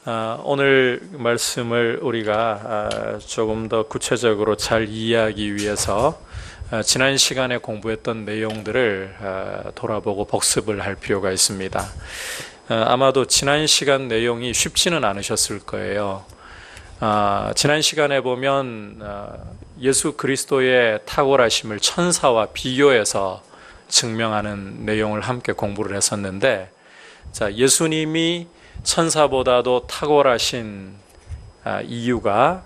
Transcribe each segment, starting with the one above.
오늘 말씀을 우리가 조금 더 구체적으로 잘 이해하기 위해서 지난 시간에 공부했던 내용들을 돌아보고 복습을 할 필요가 있습니다. 아마도 지난 시간 내용이 쉽지는 않으셨을 거예요. 지난 시간에 보면 예수 그리스도의 탁월하심을 천사와 비교해서 증명하는 내용을 함께 공부를 했었는데, 예수님이 천사보다도 탁월하신 이유가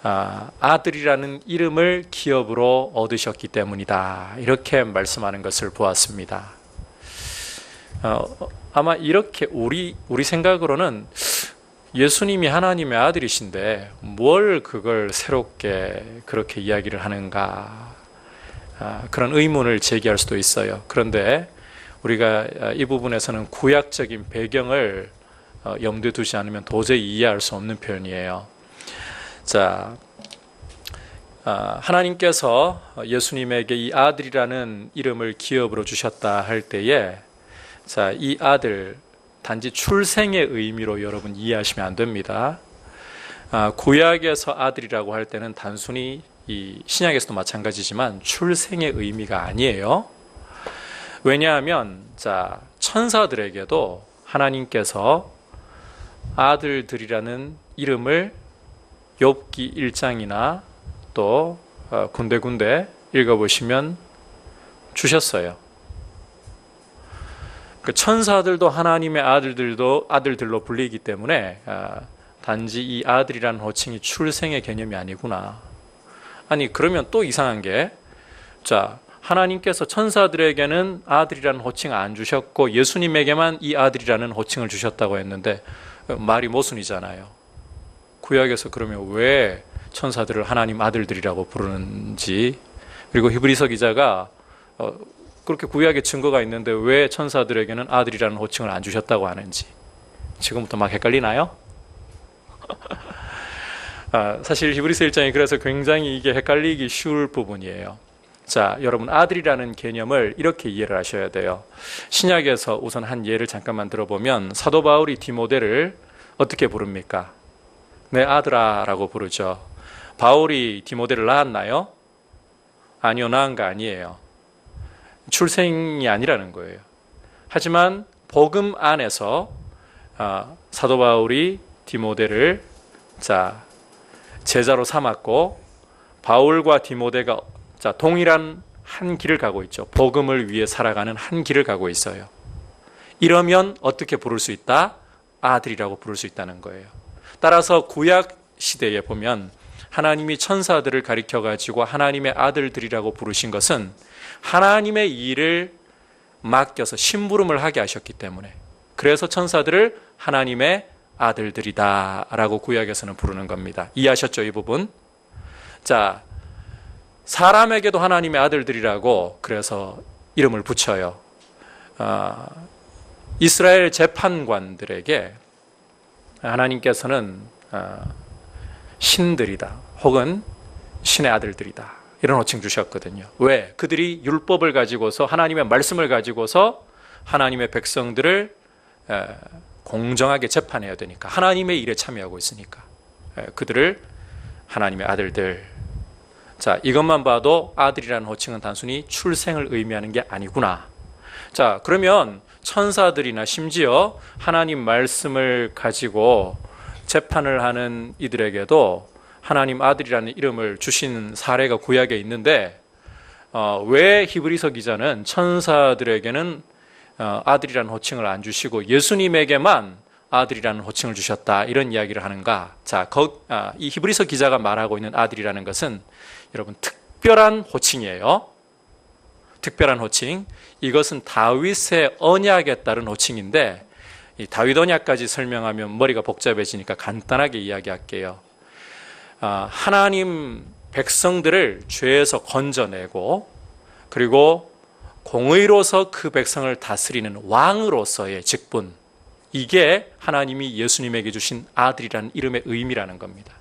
아들이라는 이름을 기업으로 얻으셨기 때문이다, 이렇게 말씀하는 것을 보았습니다. 아마 이렇게 우리 생각으로는 예수님이 하나님의 아들이신데 뭘 그걸 새롭게 그렇게 이야기를 하는가, 그런 의문을 제기할 수도 있어요. 그런데 우리가 이 부분에서는 구약적인 배경을 염두에 두지 않으면 도저히 이해할 수 없는 표현이에요. 하나님께서 예수님에게 이 아들이라는 이름을 기업으로 주셨다 할 때에, 이 아들 단지 출생의 의미로 여러분 이해하시면 안 됩니다. 구약에서 아들이라고 할 때는 단순히 이 신약에서도 마찬가지지만 출생의 의미가 아니에요. 왜냐하면 천사들에게도 하나님께서 아들들이라는 이름을 욥기 1장이나 또 군데군데 읽어보시면 주셨어요. 천사들도 하나님의 아들들로 불리기 때문에 단지 이 아들이라는 호칭이 출생의 개념이 아니구나. 아니, 그러면 또 이상한 게, 하나님께서 천사들에게는 아들이라는 호칭 안 주셨고 예수님에게만 이 아들이라는 호칭을 주셨다고 했는데 말이 모순이잖아요. 구약에서 그러면 왜 천사들을 하나님 아들들이라고 부르는지, 그리고 히브리서 기자가 그렇게 구약에 증거가 있는데 왜 천사들에게는 아들이라는 호칭을 안 주셨다고 하는지 지금부터 막 헷갈리나요? 사실 히브리서 1장이 그래서 굉장히 이게 헷갈리기 쉬울 부분이에요. 여러분, 아들이라는 개념을 이렇게 이해를 하셔야 돼요. 신약에서 우선 한 예를 잠깐만 들어보면 사도 바울이 디모데를 어떻게 부릅니까? 내 아들아 라고 부르죠. 바울이 디모데를 낳았나요? 아니요, 낳은 거 아니에요. 출생이 아니라는 거예요. 하지만 복음 안에서 사도 바울이 디모데를 제자로 삼았고, 바울과 디모데가 동일한 한 길을 가고 있죠. 복음을 위해 살아가는 한 길을 가고 있어요. 이러면 어떻게 부를 수 있다? 아들이라고 부를 수 있다는 거예요. 따라서 구약 시대에 보면 하나님이 천사들을 가리켜가지고 하나님의 아들들이라고 부르신 것은 하나님의 일을 맡겨서 심부름을 하게 하셨기 때문에, 그래서 천사들을 하나님의 아들들이다 라고 구약에서는 부르는 겁니다. 이해하셨죠, 이 부분? 사람에게도 하나님의 아들들이라고 그래서 이름을 붙여요. 이스라엘 재판관들에게 하나님께서는 신들이다 혹은 신의 아들들이다 이런 호칭 주셨거든요. 왜? 그들이 율법을 가지고서, 하나님의 말씀을 가지고서 하나님의 백성들을 공정하게 재판해야 되니까, 하나님의 일에 참여하고 있으니까 그들을 하나님의 아들들. 이것만 봐도 아들이라는 호칭은 단순히 출생을 의미하는 게 아니구나. 그러면 천사들이나 심지어 하나님 말씀을 가지고 재판을 하는 이들에게도 하나님 아들이라는 이름을 주신 사례가 구약에 있는데, 왜 히브리서 기자는 천사들에게는 아들이라는 호칭을 안 주시고 예수님에게만 아들이라는 호칭을 주셨다, 이런 이야기를 하는가? 이 히브리서 기자가 말하고 있는 아들이라는 것은 여러분 특별한 호칭이에요. 특별한 호칭. 이것은 다윗의 언약에 따른 호칭인데, 이 다윗 언약까지 설명하면 머리가 복잡해지니까 간단하게 이야기할게요. 하나님 백성들을 죄에서 건져내고, 그리고 공의로서 그 백성을 다스리는 왕으로서의 직분, 이게 하나님이 예수님에게 주신 아들이라는 이름의 의미라는 겁니다.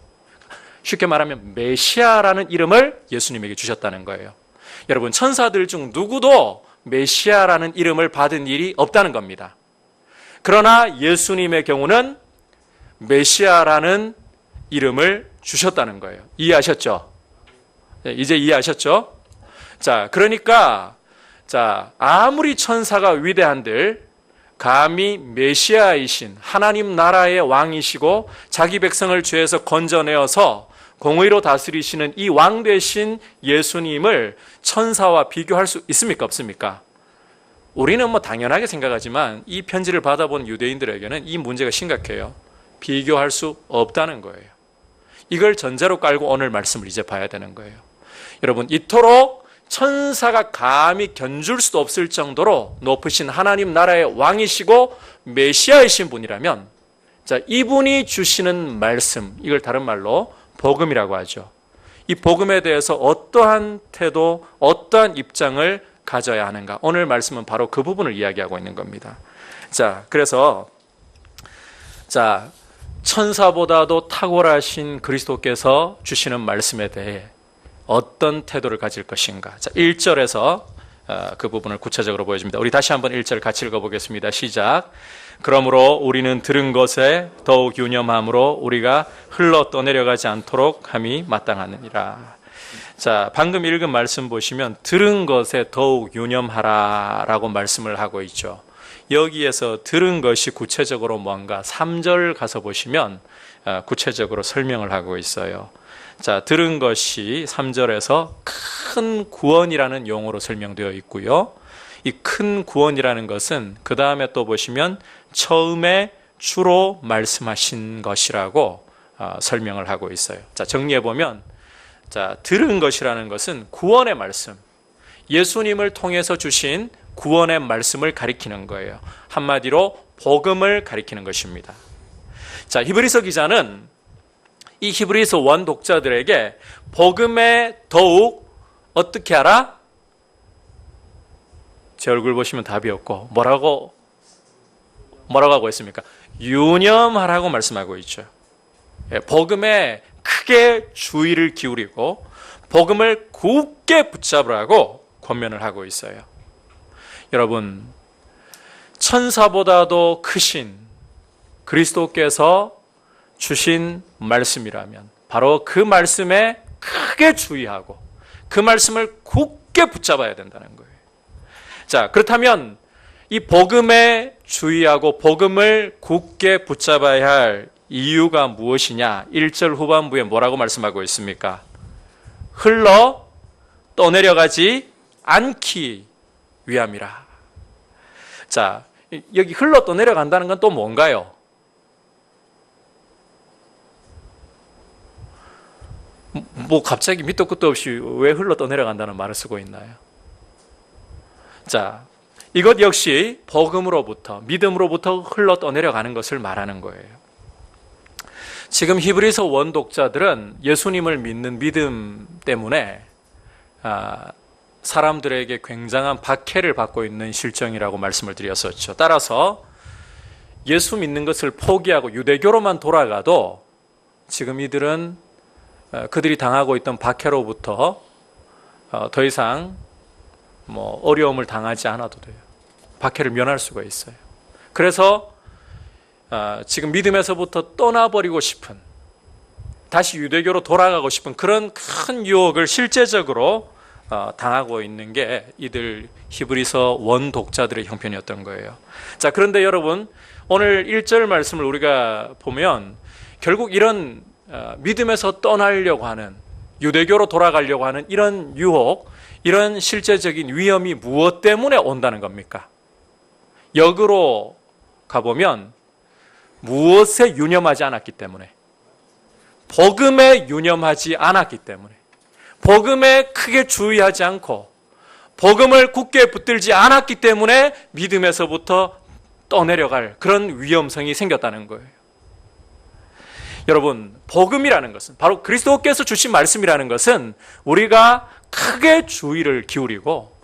쉽게 말하면 메시아라는 이름을 예수님에게 주셨다는 거예요. 여러분, 천사들 중 누구도 메시아라는 이름을 받은 일이 없다는 겁니다. 그러나 예수님의 경우는 메시아라는 이름을 주셨다는 거예요. 이해하셨죠? 이제 이해하셨죠? 자, 그러니까 아무리 천사가 위대한들 감히 메시아이신 하나님 나라의 왕이시고 자기 백성을 죄에서 건져내어서 공의로 다스리시는 이 왕 되신 예수님을 천사와 비교할 수 있습니까? 없습니까? 우리는 당연하게 생각하지만 이 편지를 받아본 유대인들에게는 이 문제가 심각해요. 비교할 수 없다는 거예요. 이걸 전제로 깔고 오늘 말씀을 이제 봐야 되는 거예요. 여러분, 이토록 천사가 감히 견줄 수도 없을 정도로 높으신 하나님 나라의 왕이시고 메시아이신 분이라면, 이분이 주시는 말씀, 이걸 다른 말로 복음이라고 하죠. 이 복음에 대해서 어떠한 태도, 어떠한 입장을 가져야 하는가? 오늘 말씀은 바로 그 부분을 이야기하고 있는 겁니다. 그래서 천사보다도 탁월하신 그리스도께서 주시는 말씀에 대해 어떤 태도를 가질 것인가? 1절에서 그 부분을 구체적으로 보여줍니다. 우리 다시 한번 1절 같이 읽어보겠습니다. 시작. 그러므로 우리는 들은 것에 더욱 유념함으로 우리가 흘러 떠내려가지 않도록 함이 마땅하느니라. 방금 읽은 말씀 보시면 들은 것에 더욱 유념하라라고 말씀을 하고 있죠. 여기에서 들은 것이 구체적으로 뭔가 3절 가서 보시면 구체적으로 설명을 하고 있어요. 들은 것이 3절에서 큰 구원이라는 용어로 설명되어 있고요. 이 큰 구원이라는 것은 그 다음에 또 보시면 처음에 주로 말씀하신 것이라고 설명을 하고 있어요. 정리해 보면 들은 것이라는 것은 구원의 말씀, 예수님을 통해서 주신 구원의 말씀을 가리키는 거예요. 한마디로 복음을 가리키는 것입니다. 히브리서 기자는 이 히브리서 원 독자들에게 복음에 더욱 어떻게 하라? 제 얼굴 보시면 답이 없고 뭐라고 하고 있습니까? 유념하라고 말씀하고 있죠. 복음에 크게 주의를 기울이고 복음을 굳게 붙잡으라고 권면을 하고 있어요. 여러분, 천사보다도 크신 그리스도께서 주신 말씀이라면 바로 그 말씀에 크게 주의하고 그 말씀을 굳게 붙잡아야 된다는 거예요. 그렇다면 이 복음에 주의하고 복음을 굳게 붙잡아야 할 이유가 무엇이냐? 1절 후반부에 뭐라고 말씀하고 있습니까? 흘러 떠내려가지 않기 위함이라. 여기 흘러 떠내려간다는 건 또 뭔가요? 갑자기 밑도 끝도 없이 왜 흘러 떠내려간다는 말을 쓰고 있나요? 이것 역시 복음으로부터, 믿음으로부터 흘러 떠내려가는 것을 말하는 거예요. 지금 히브리서 원독자들은 예수님을 믿는 믿음 때문에 사람들에게 굉장한 박해를 받고 있는 실정이라고 말씀을 드렸었죠. 따라서 예수 믿는 것을 포기하고 유대교로만 돌아가도 지금 이들은 그들이 당하고 있던 박해로부터 더 이상 어려움을 당하지 않아도 돼요. 박해를 면할 수가 있어요. 그래서 지금 믿음에서부터 떠나버리고 싶은, 다시 유대교로 돌아가고 싶은 그런 큰 유혹을 실제적으로 당하고 있는 게 이들 히브리서 원 독자들의 형편이었던 거예요. 그런데 여러분, 오늘 1절 말씀을 우리가 보면 결국 이런 믿음에서 떠나려고 하는, 유대교로 돌아가려고 하는 이런 유혹, 이런 실제적인 위험이 무엇 때문에 온다는 겁니까? 역으로 가보면 무엇에 유념하지 않았기 때문에, 복음에 유념하지 않았기 때문에, 복음에 크게 주의하지 않고 복음을 굳게 붙들지 않았기 때문에 믿음에서부터 떠내려갈 그런 위험성이 생겼다는 거예요. 여러분, 복음이라는 것은, 바로 그리스도께서 주신 말씀이라는 것은 우리가 크게 주의를 기울이고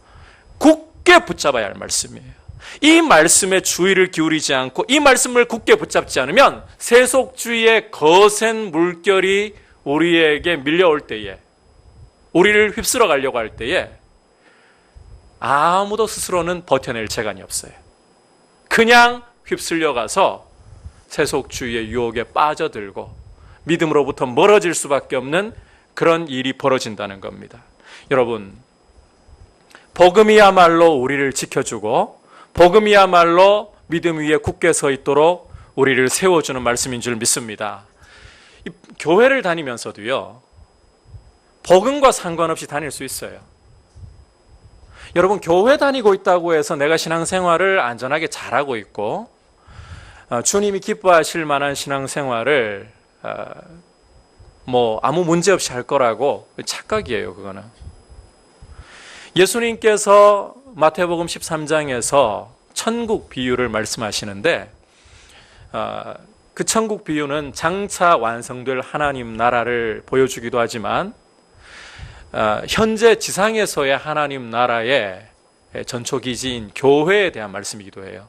굳게 붙잡아야 할 말씀이에요. 이 말씀에 주의를 기울이지 않고 이 말씀을 굳게 붙잡지 않으면 세속주의의 거센 물결이 우리에게 밀려올 때에, 우리를 휩쓸어 가려고 할 때에 아무도 스스로는 버텨낼 재간이 없어요. 그냥 휩쓸려 가서 세속주의의 유혹에 빠져들고 믿음으로부터 멀어질 수밖에 없는 그런 일이 벌어진다는 겁니다. 여러분, 복음이야말로 우리를 지켜주고 복음이야말로 믿음 위에 굳게 서 있도록 우리를 세워주는 말씀인 줄 믿습니다. 교회를 다니면서도요, 복음과 상관없이 다닐 수 있어요. 여러분, 교회 다니고 있다고 해서 내가 신앙생활을 안전하게 잘하고 있고 주님이 기뻐하실 만한 신앙생활을 아무 문제 없이 할 거라고 착각이에요. 그거는. 예수님께서 마태복음 13장에서 천국 비유를 말씀하시는데 그 천국 비유는 장차 완성될 하나님 나라를 보여주기도 하지만 현재 지상에서의 하나님 나라의 전초기지인 교회에 대한 말씀이기도 해요.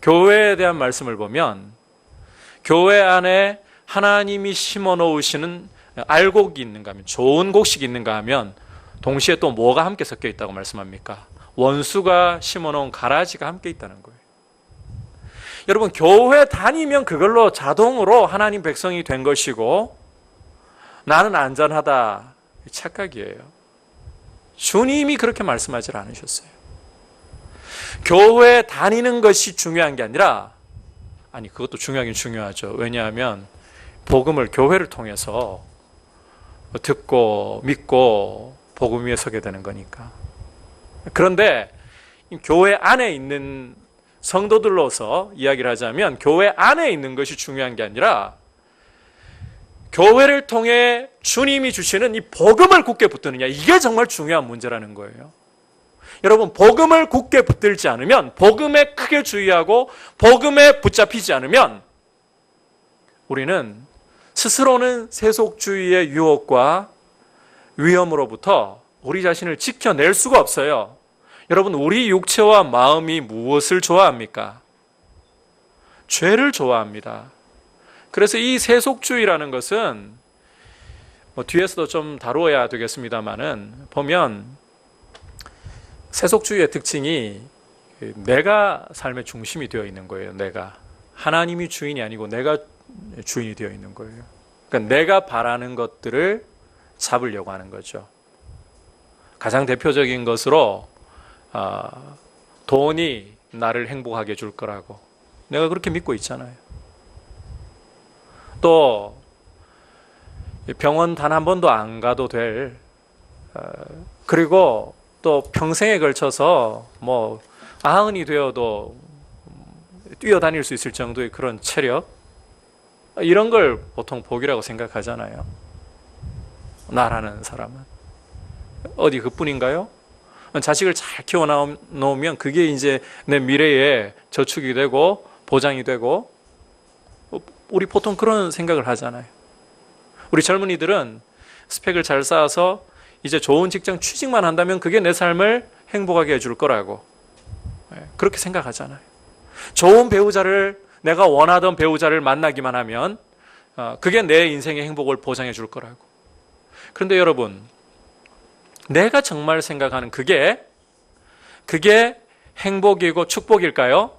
교회에 대한 말씀을 보면 교회 안에 하나님이 심어 놓으시는 알곡이 있는가 하면, 좋은 곡식이 있는가 하면 동시에 또 뭐가 함께 섞여 있다고 말씀합니까? 원수가 심어 놓은 가라지가 함께 있다는 거예요. 여러분, 교회 다니면 그걸로 자동으로 하나님 백성이 된 것이고 나는 안전하다, 착각이에요. 주님이 그렇게 말씀하지 않으셨어요. 교회 다니는 것이 중요한 게 아니라, 그것도 중요하긴 중요하죠. 왜냐하면 복음을 교회를 통해서 듣고 믿고 복음 위에 서게 되는 거니까. 그런데 교회 안에 있는 성도들로서 이야기를 하자면 교회 안에 있는 것이 중요한 게 아니라 교회를 통해 주님이 주시는 이 복음을 굳게 붙드느냐, 이게 정말 중요한 문제라는 거예요. 여러분, 복음을 굳게 붙들지 않으면, 복음에 크게 주의하고 복음에 붙잡히지 않으면 우리는 스스로는 세속주의의 유혹과 위험으로부터 우리 자신을 지켜낼 수가 없어요. 여러분, 우리 육체와 마음이 무엇을 좋아합니까? 죄를 좋아합니다. 그래서 이 세속주의라는 것은 뒤에서도 좀 다루어야 되겠습니다만은, 보면 세속주의의 특징이 내가 삶의 중심이 되어 있는 거예요. 내가. 하나님이 주인이 아니고 내가 주인이 되어 있는 거예요. 그러니까 내가 바라는 것들을 잡으려고 하는 거죠. 가장 대표적인 것으로 돈이 나를 행복하게 해줄 거라고 내가 그렇게 믿고 있잖아요. 또 병원 단 한 번도 안 가도 될, 그리고 또 평생에 걸쳐서 아흔이 되어도 뛰어다닐 수 있을 정도의 그런 체력, 이런 걸 보통 복이라고 생각하잖아요. 나라는 사람은. 어디 그뿐인가요? 자식을 잘 키워놓으면 그게 이제 내 미래에 저축이 되고 보장이 되고, 우리 보통 그런 생각을 하잖아요. 우리 젊은이들은 스펙을 잘 쌓아서 이제 좋은 직장 취직만 한다면 그게 내 삶을 행복하게 해줄 거라고 그렇게 생각하잖아요. 좋은 배우자를, 내가 원하던 배우자를 만나기만 하면 그게 내 인생의 행복을 보장해 줄 거라고. 그런데 여러분, 내가 정말 생각하는 그게 행복이고 축복일까요?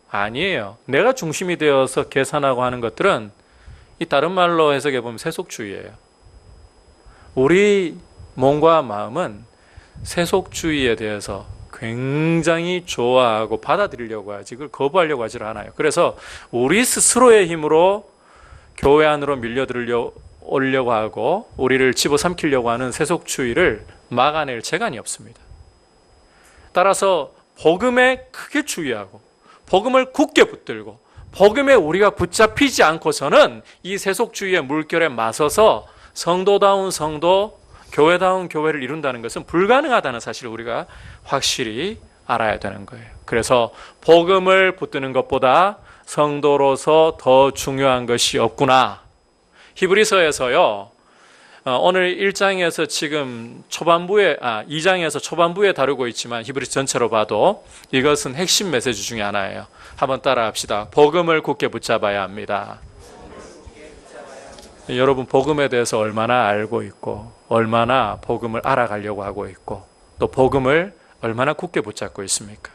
아니에요. 내가 중심이 되어서 계산하고 하는 것들은 이 다른 말로 해석해 보면 세속주의예요. 우리 몸과 마음은 세속주의에 대해서 굉장히 좋아하고 받아들이려고 하지, 그걸 거부하려고 하지 않아요. 그래서 우리 스스로의 힘으로 교회 안으로 밀려들려고 하고 우리를 집어삼키려고 하는 세속주의를 막아낼 재간이 없습니다. 따라서 복음에 크게 주의하고 복음을 굳게 붙들고 복음에 우리가 붙잡히지 않고서는 이 세속주의의 물결에 맞서서 성도다운 성도, 교회다운 교회를 이룬다는 것은 불가능하다는 사실을 우리가 확실히 알아야 되는 거예요. 그래서 복음을 붙드는 것보다 성도로서 더 중요한 것이 없구나. 히브리서에서요, 오늘 1장에서 지금 2장에서 초반부에 다루고 있지만 히브리서 전체로 봐도 이것은 핵심 메시지 중에 하나예요. 한번 따라 합시다. 복음을 굳게 붙잡아야 합니다. 여러분, 복음에 대해서 얼마나 알고 있고 얼마나 복음을 알아가려고 하고 있고 또 복음을 얼마나 굳게 붙잡고 있습니까?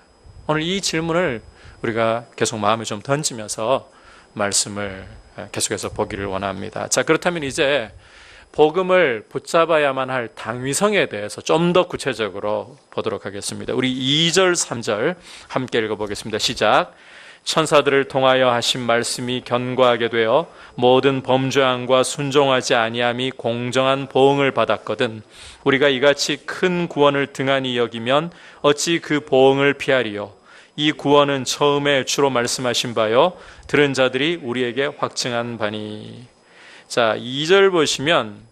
오늘 이 질문을 우리가 계속 마음을 좀 던지면서 말씀을 계속해서 보기를 원합니다. 자, 그렇다면 이제 복음을 붙잡아야만 할 당위성에 대해서 좀 더 구체적으로 보도록 하겠습니다. 우리 2절, 3절 함께 읽어보겠습니다. 시작. 천사들을 통하여 하신 말씀이 견고하게 되어 모든 범죄함과 순종하지 아니함이 공정한 보응을 받았거든 우리가 이같이 큰 구원을 등한히 여기면 어찌 그 보응을 피하리요. 이 구원은 처음에 주로 말씀하신 바요 들은 자들이 우리에게 확증한 바니. 자, 2절 보시면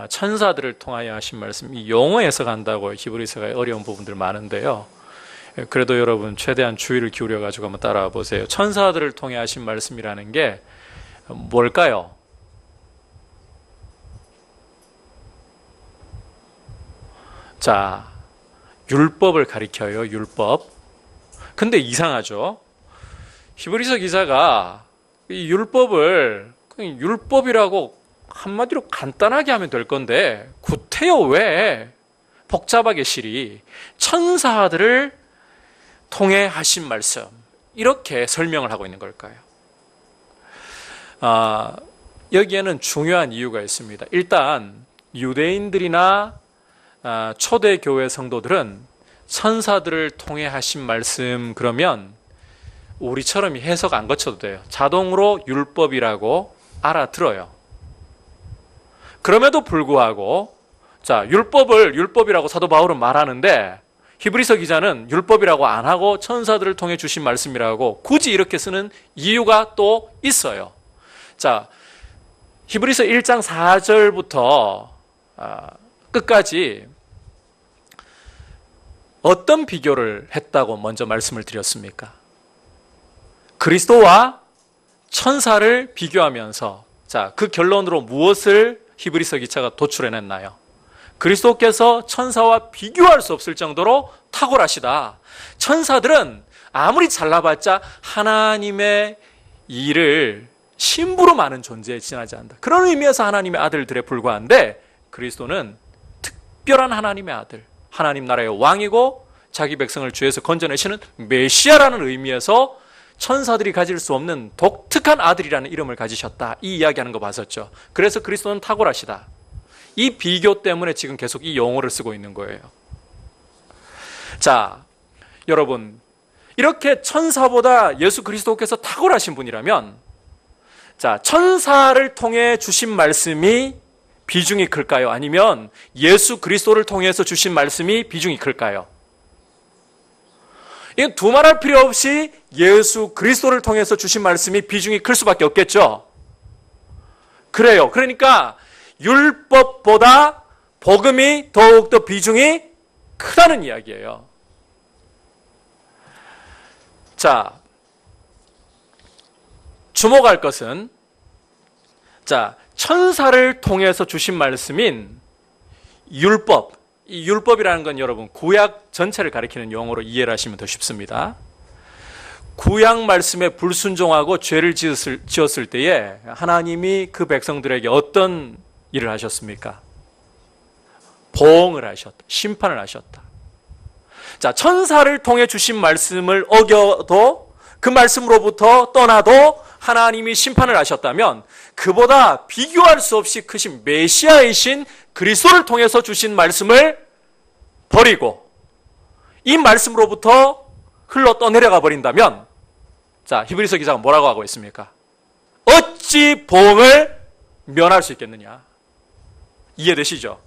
천사들을 통하여 하신 말씀, 이 용어 해석한다고 히브리서가 어려운 부분들 많은데요. 그래도 여러분 최대한 주의를 기울여 가지고 한번 따라와 보세요. 천사들을 통해 하신 말씀이라는 게 뭘까요? 자, 율법을 가리켜요. 율법. 근데 이상하죠. 히브리서 기자가 이 율법을 그냥 율법이라고 한마디로 간단하게 하면 될 건데 구태여 왜 복잡하게 실이 천사들을 통해 하신 말씀 이렇게 설명을 하고 있는 걸까요? 여기에는 중요한 이유가 있습니다. 일단 유대인들이나 초대교회 성도들은 천사들을 통해 하신 말씀 그러면 우리처럼 해석 안 거쳐도 돼요. 자동으로 율법이라고 알아들어요. 그럼에도 불구하고 자, 율법을 율법이라고 사도 바울은 말하는데 히브리서 기자는 율법이라고 안 하고 천사들을 통해 주신 말씀이라고 굳이 이렇게 쓰는 이유가 또 있어요. 자, 히브리서 1장 4절부터 끝까지 어떤 비교를 했다고 먼저 말씀을 드렸습니까? 그리스도와 천사를 비교하면서 자, 그 결론으로 무엇을 히브리서 기자가 도출해냈나요? 그리스도께서 천사와 비교할 수 없을 정도로 탁월하시다. 천사들은 아무리 잘나봤자 하나님의 일을 심부름 많은 존재에 지나지 않는다. 그런 의미에서 하나님의 아들들에 불과한데 그리스도는 특별한 하나님의 아들, 하나님 나라의 왕이고 자기 백성을 죄에서 건져내시는 메시아라는 의미에서 천사들이 가질 수 없는 독특한 아들이라는 이름을 가지셨다. 이 이야기하는 거 봤었죠. 그래서 그리스도는 탁월하시다. 이 비교 때문에 지금 계속 이 용어를 쓰고 있는 거예요. 자, 여러분, 이렇게 천사보다 예수 그리스도께서 탁월하신 분이라면 자, 천사를 통해 주신 말씀이 비중이 클까요? 아니면 예수 그리스도를 통해서 주신 말씀이 비중이 클까요? 이건 두말할 필요 없이 예수 그리스도를 통해서 주신 말씀이 비중이 클 수밖에 없겠죠. 그래요. 그러니까 율법보다 복음이 더욱더 비중이 크다는 이야기예요. 자, 주목할 것은 자, 천사를 통해서 주신 말씀인 율법. 이 율법이라는 건 여러분 구약 전체를 가리키는 용어로 이해를 하시면 더 쉽습니다. 구약 말씀에 불순종하고 죄를 지었을 때에 하나님이 그 백성들에게 어떤 일을 하셨습니까? 보응을 하셨다. 심판을 하셨다. 자, 천사를 통해 주신 말씀을 어겨도 그 말씀으로부터 떠나도 하나님이 심판을 하셨다면 그보다 비교할 수 없이 크신 메시아이신 그리스도를 통해서 주신 말씀을 버리고 이 말씀으로부터 흘러 떠내려가 버린다면 자, 히브리서 기자가 뭐라고 하고 있습니까? 어찌 보응을 면할 수 있겠느냐? 이해되시죠?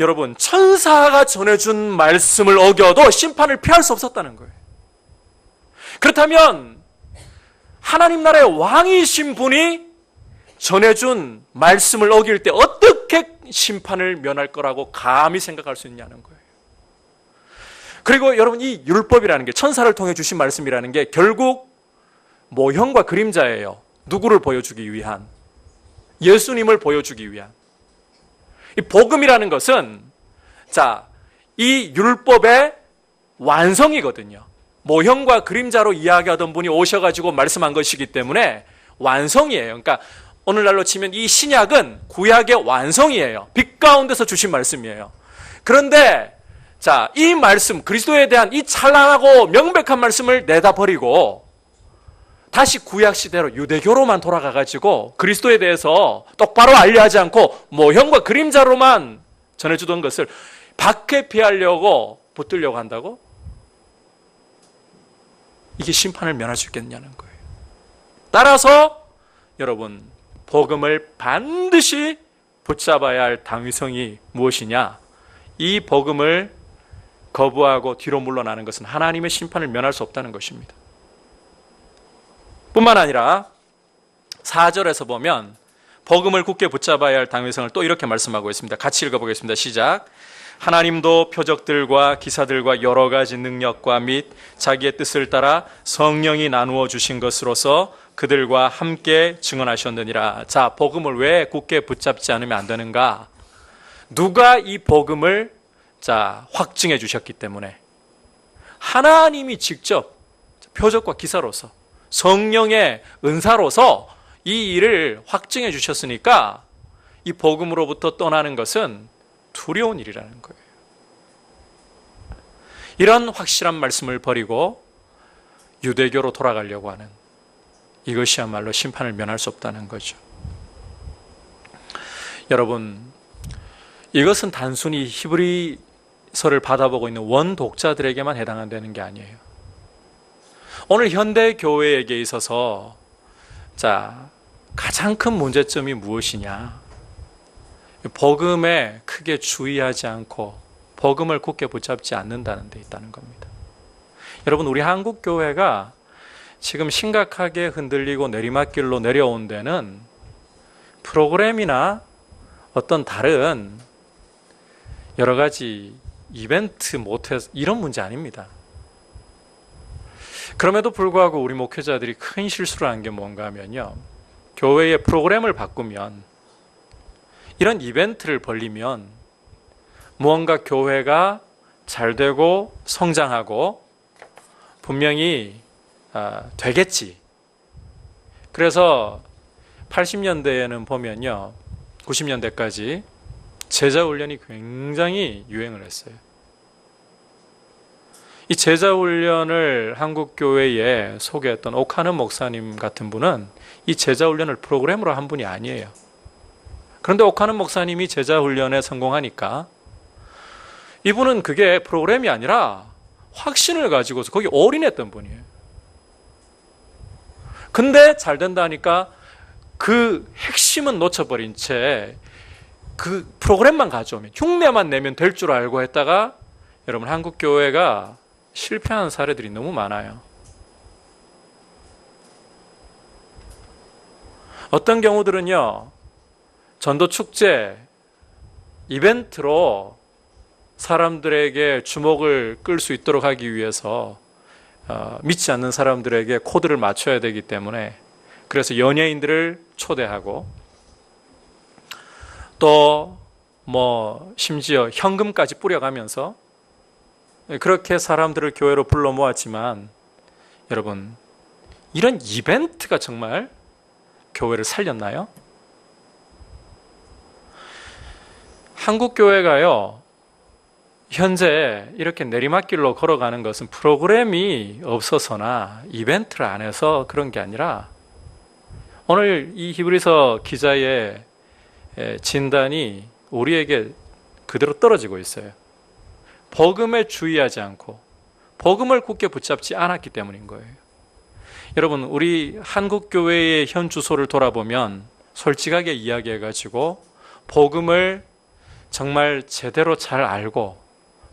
여러분, 천사가 전해준 말씀을 어겨도 심판을 피할 수 없었다는 거예요. 그렇다면 하나님 나라의 왕이신 분이 전해준 말씀을 어길 때 어떻게 심판을 면할 거라고 감히 생각할 수 있냐는 거예요. 그리고 여러분, 이 율법이라는 게 천사를 통해 주신 말씀이라는 게 결국 모형과 그림자예요. 누구를 보여주기 위한? 예수님을 보여주기 위한. 이 복음이라는 것은 자, 이 율법의 완성이거든요. 모형과 그림자로 이야기하던 분이 오셔가지고 말씀한 것이기 때문에 완성이에요. 그러니까 오늘날로 치면 이 신약은 구약의 완성이에요. 빛 가운데서 주신 말씀이에요. 그런데 자, 이 말씀, 그리스도에 대한 이 찬란하고 명백한 말씀을 내다 버리고 다시 구약시대로 유대교로만 돌아가가지고 그리스도에 대해서 똑바로 알려하지 않고 모형과 그림자로만 전해주던 것을 밖에 피하려고 붙들려고 한다고? 이게 심판을 면할 수 있겠냐는 거예요. 따라서 여러분, 복음을 반드시 붙잡아야 할 당위성이 무엇이냐? 이 복음을 거부하고 뒤로 물러나는 것은 하나님의 심판을 면할 수 없다는 것입니다. 뿐만 아니라 4절에서 보면 복음을 굳게 붙잡아야 할 당위성을 또 이렇게 말씀하고 있습니다. 같이 읽어보겠습니다. 시작. 하나님도 표적들과 기사들과 여러 가지 능력과 및 자기의 뜻을 따라 성령이 나누어 주신 것으로서 그들과 함께 증언하셨느니라. 자, 복음을 왜 굳게 붙잡지 않으면 안 되는가? 누가 이 복음을 확증해 주셨기 때문에 하나님이 직접 표적과 기사로서 성령의 은사로서 이 일을 확증해 주셨으니까 이 복음으로부터 떠나는 것은 두려운 일이라는 거예요. 이런 확실한 말씀을 버리고 유대교로 돌아가려고 하는 이것이야말로 심판을 면할 수 없다는 거죠. 여러분, 이것은 단순히 히브리서를 받아보고 있는 원독자들에게만 해당되는 게 아니에요. 오늘 현대 교회에게 있어서 가장 큰 문제점이 무엇이냐? 복음에 크게 주의하지 않고 복음을 굳게 붙잡지 않는다는 데 있다는 겁니다. 여러분, 우리 한국 교회가 지금 심각하게 흔들리고 내리막길로 내려온 데는 프로그램이나 어떤 다른 여러 가지 이벤트 못해서 이런 문제 아닙니다. 그럼에도 불구하고 우리 목회자들이 큰 실수를 한 게 뭔가 하면요, 교회의 프로그램을 바꾸면, 이런 이벤트를 벌리면 무언가 교회가 잘 되고 성장하고 분명히 되겠지. 그래서 80년대에는 보면요, 90년대까지 제자훈련이 굉장히 유행을 했어요. 이 제자훈련을 한국교회에 소개했던 오카는 목사님 같은 분은 이 제자훈련을 프로그램으로 한 분이 아니에요. 그런데 오카는 목사님이 제자훈련에 성공하니까 이분은 그게 프로그램이 아니라 확신을 가지고서 거기 올인했던 분이에요. 근데 잘 된다니까 그 핵심은 놓쳐버린 채 그 프로그램만 가져오면, 흉내만 내면 될 줄 알고 했다가 여러분, 한국교회가 실패한 사례들이 너무 많아요. 어떤 경우들은요, 전도축제 이벤트로 사람들에게 주목을 끌 수 있도록 하기 위해서 믿지 않는 사람들에게 코드를 맞춰야 되기 때문에, 그래서 연예인들을 초대하고 또 심지어 현금까지 뿌려가면서 그렇게 사람들을 교회로 불러 모았지만, 여러분, 이런 이벤트가 정말 교회를 살렸나요? 한국 교회가요, 현재 이렇게 내리막길로 걸어가는 것은 프로그램이 없어서나 이벤트를 안 해서 그런 게 아니라, 오늘 이 히브리서 기자의 진단이 우리에게 그대로 떨어지고 있어요. 복음에 주의하지 않고 복음을 굳게 붙잡지 않았기 때문인 거예요. 여러분, 우리 한국교회의 현 주소를 돌아보면 솔직하게 이야기해가지고 복음을 정말 제대로 잘 알고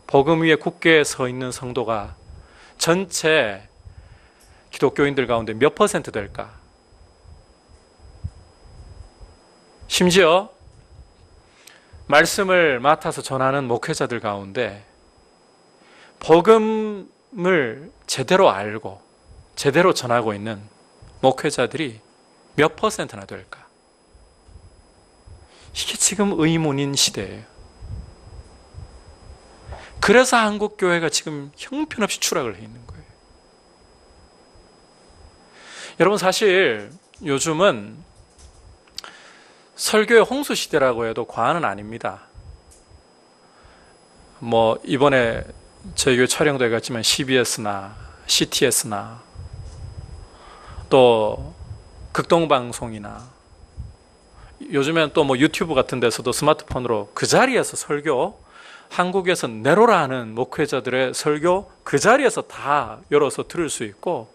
복음 위에 굳게 서 있는 성도가 전체 기독교인들 가운데 몇 퍼센트 될까? 심지어 말씀을 맡아서 전하는 목회자들 가운데 복음을 제대로 알고 제대로 전하고 있는 목회자들이 몇 퍼센트나 될까? 이게 지금 의문인 시대예요. 그래서 한국교회가 지금 형편없이 추락을 해 있는 거예요. 여러분, 사실 요즘은 설교의 홍수 시대라고 해도 과언은 아닙니다. 뭐 이번에 저희 교회 촬영도 해갔지만 CBS나 CTS나 또 극동방송이나 요즘엔 또 뭐 유튜브 같은 데서도 스마트폰으로 그 자리에서 설교, 한국에서 네로라 하는 목회자들의 설교 그 자리에서 다 열어서 들을 수 있고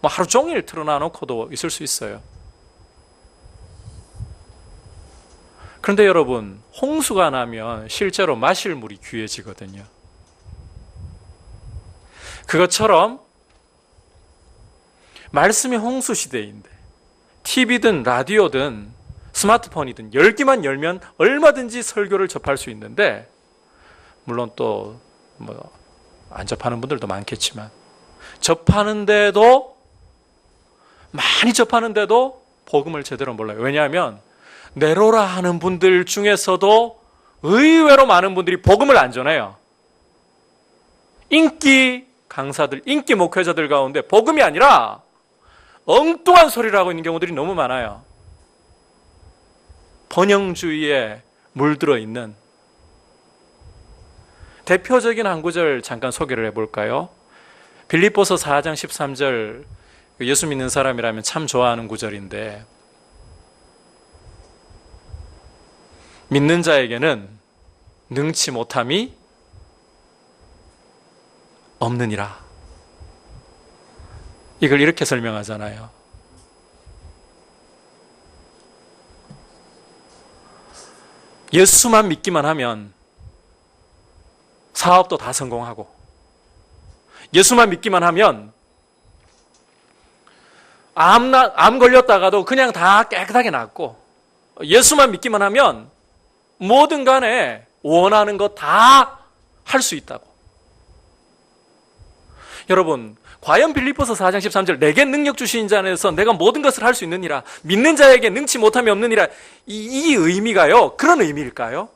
뭐 하루 종일 틀어놔 놓고도 있을 수 있어요. 그런데 여러분, 홍수가 나면 실제로 마실 물이 귀해지거든요. 그것처럼 말씀이 홍수 시대인데 TV든 라디오든 스마트폰이든 열기만 열면 얼마든지 설교를 접할 수 있는데, 물론 또 뭐 안 접하는 분들도 많겠지만 접하는데도, 많이 접하는데도 복음을 제대로 몰라요. 왜냐하면 네로라 하는 분들 중에서도 의외로 많은 분들이 복음을 안 전해요. 인기 강사들, 인기 목회자들 가운데 복음이 아니라 엉뚱한 소리를 하고 있는 경우들이 너무 많아요. 번영주의에 물들어 있는. 대표적인 한 구절 잠깐 소개를 해볼까요? 빌립보서 4장 13절, 예수 믿는 사람이라면 참 좋아하는 구절인데, 믿는 자에게는 능치 못함이 없느니라. 이걸 이렇게 설명하잖아요. 예수만 믿기만 하면 사업도 다 성공하고, 예수만 믿기만 하면 암 걸렸다가도 그냥 다 깨끗하게 낫고, 예수만 믿기만 하면 뭐든 간에 원하는 거 다 할 수 있다고. 여러분, 과연 빌립보서 4장 13절 내게 능력 주신 자 안에서 내가 모든 것을 할 수 있느니라, 믿는 자에게 능치 못함이 없느니라, 이 의미가요, 그런 의미일까요?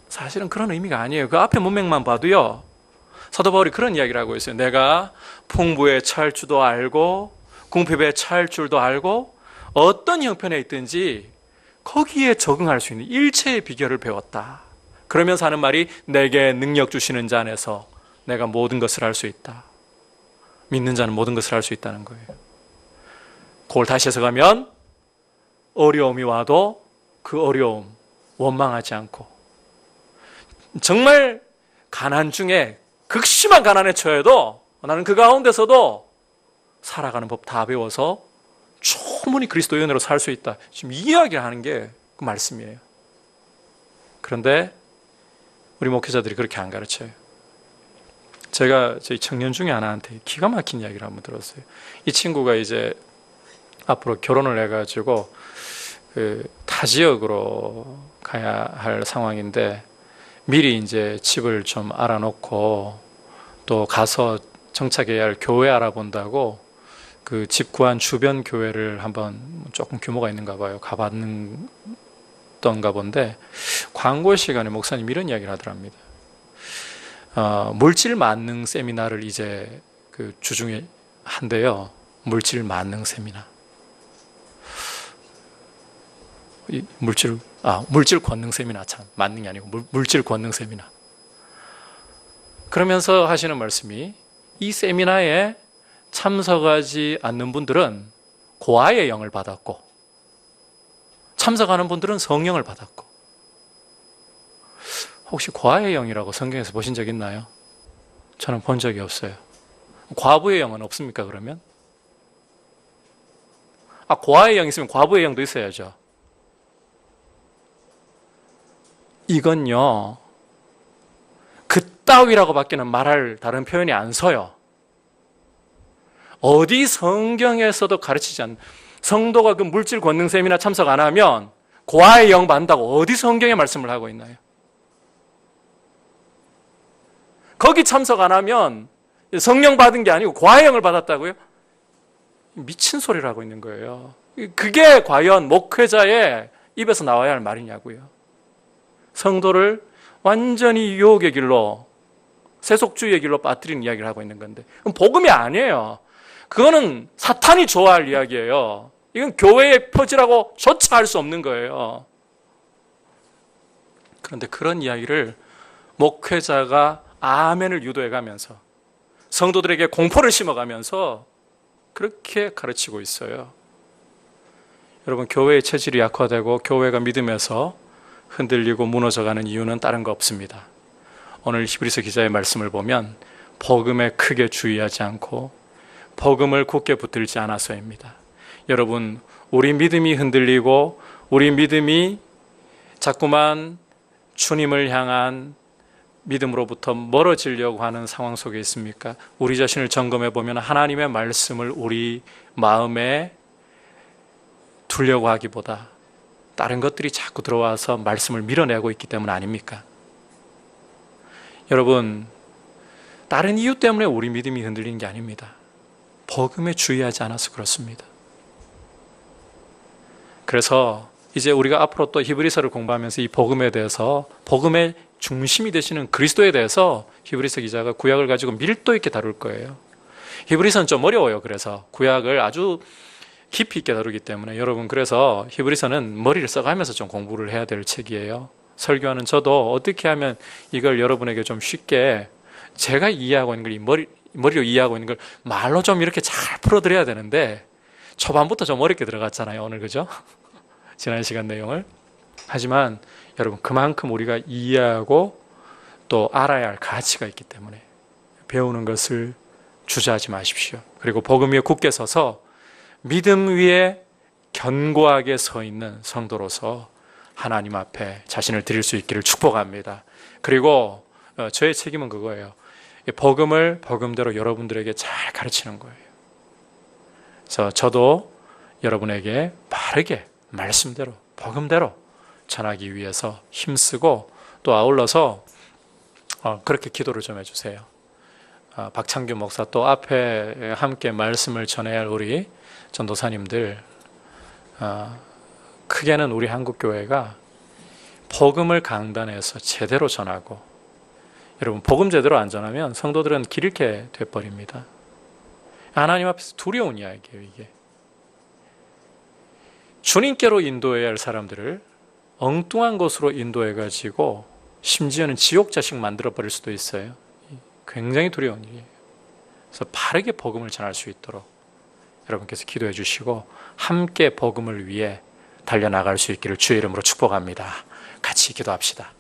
사실은 그런 의미가 아니에요. 그 앞에 문맥만 봐도요, 사도 바울이 그런 이야기를 하고 있어요. 내가 풍부에 처할 줄도 알고 궁핍에 처할 줄도 알고 어떤 형편에 있든지 거기에 적응할 수 있는 일체의 비결을 배웠다. 그러면서 하는 말이, 내게 능력 주시는 자 안에서 내가 모든 것을 할 수 있다. 믿는 자는 모든 것을 할 수 있다는 거예요. 그걸 다시 해석하면, 어려움이 와도 그 어려움 원망하지 않고, 정말 가난 중에 극심한 가난에 처해도 나는 그 가운데서도 살아가는 법 다 배워서 충분히 그리스도의 은혜로 살 수 있다. 지금 이 이야기를 하는 게 그 말씀이에요. 그런데 우리 목회자들이 그렇게 안 가르쳐요. 제가 저희 청년 중에 하나한테 기가 막힌 이야기를 한번 들었어요. 이 친구가 이제 앞으로 결혼을 해가지고 타 지역으로 가야 할 상황인데, 미리 이제 집을 좀 알아놓고 또 가서 정착해야 할 교회 알아본다고 그 집 구한 주변 교회를 한번 조금 규모가 있는가 봐요. 가봤던가 본데, 광고 시간에 목사님 이런 이야기를 하더랍니다. 물질 만능 세미나를 이제 그 주중에 한대요. 물질 만능 세미나. 물질 권능 세미나, 참 만능이 아니고 물질 권능 세미나. 그러면서 하시는 말씀이, 이 세미나에 참석하지 않는 분들은 고아의 영을 받았고 참석하는 분들은 성령을 받았고. 혹시 고아의 영이라고 성경에서 보신 적 있나요? 저는 본 적이 없어요. 과부의 영은 없습니까, 그러면? 고아의 영이 있으면 과부의 영도 있어야죠. 이건요, 그따위라고 밖에는 말할 다른 표현이 안 서요. 어디 성경에서도 가르치지 않는, 성도가 그 물질 권능 세미나 참석 안 하면 고아의 영 받는다고 어디 성경에 말씀을 하고 있나요? 거기 참석 안 하면 성령 받은 게 아니고 고아의 영을 받았다고요? 미친 소리를 하고 있는 거예요. 그게 과연 목회자의 입에서 나와야 할 말이냐고요. 성도를 완전히 유혹의 길로, 세속주의의 길로 빠뜨리는 이야기를 하고 있는 건데, 그건 복음이 아니에요. 그거는 사탄이 좋아할 이야기예요. 이건 교회의 표지라고 조차 할 수 없는 거예요. 그런데 그런 이야기를 목회자가 아멘을 유도해가면서 성도들에게 공포를 심어가면서 그렇게 가르치고 있어요. 여러분, 교회의 체질이 약화되고 교회가 믿음에서 흔들리고 무너져가는 이유는 다른 거 없습니다. 오늘 히브리서 기자의 말씀을 보면 복음에 크게 주의하지 않고 복음을 굳게 붙들지 않아서입니다. 여러분, 우리 믿음이 흔들리고 우리 믿음이 자꾸만 주님을 향한 믿음으로부터 멀어지려고 하는 상황 속에 있습니까? 우리 자신을 점검해 보면 하나님의 말씀을 우리 마음에 두려고 하기보다 다른 것들이 자꾸 들어와서 말씀을 밀어내고 있기 때문 아닙니까? 여러분, 다른 이유 때문에 우리 믿음이 흔들리는 게 아닙니다. 복음에 주의하지 않아서 그렇습니다. 그래서 이제 우리가 앞으로 또 히브리서를 공부하면서 이 복음에 대해서, 복음의 중심이 되시는 그리스도에 대해서 히브리서 기자가 구약을 가지고 밀도 있게 다룰 거예요. 히브리서는 좀 어려워요. 그래서 구약을 아주 깊이 있게 다루기 때문에 여러분, 그래서 히브리서는 머리를 써가면서 좀 공부를 해야 될 책이에요. 설교하는 저도 어떻게 하면 이걸 여러분에게 좀 쉽게, 제가 이해하고 있는 걸, 머리로 이해하고 있는 걸 말로 좀 이렇게 잘 풀어드려야 되는데 초반부터 좀 어렵게 들어갔잖아요, 오늘. 그죠? 지난 시간 내용을. 하지만 여러분, 그만큼 우리가 이해하고 또 알아야 할 가치가 있기 때문에 배우는 것을 주저하지 마십시오. 그리고 복음 위에 굳게 서서 믿음 위에 견고하게 서 있는 성도로서 하나님 앞에 자신을 드릴 수 있기를 축복합니다. 그리고 저의 책임은 그거예요. 복음을 복음대로 여러분들에게 잘 가르치는 거예요. 그래서 저도 여러분에게 바르게 말씀대로 복음대로 전하기 위해서 힘쓰고, 또 아울러서 그렇게 기도를 좀 해주세요. 박창규 목사, 또 앞에 함께 말씀을 전해야 할 우리 전도사님들, 크게는 우리 한국교회가 복음을 강단에서 제대로 전하고, 여러분, 복음 제대로 안 전하면 성도들은 길 잃게 돼버립니다. 하나님 앞에서 두려운 이야기예요, 이게. 주님께로 인도해야 할 사람들을 엉뚱한 곳으로 인도해가지고 심지어는 지옥 자식 만들어버릴 수도 있어요. 굉장히 두려운 일이에요. 그래서 바르게 복음을 전할 수 있도록 여러분께서 기도해 주시고 함께 복음을 위해 달려나갈 수 있기를 주의 이름으로 축복합니다. 같이 기도합시다.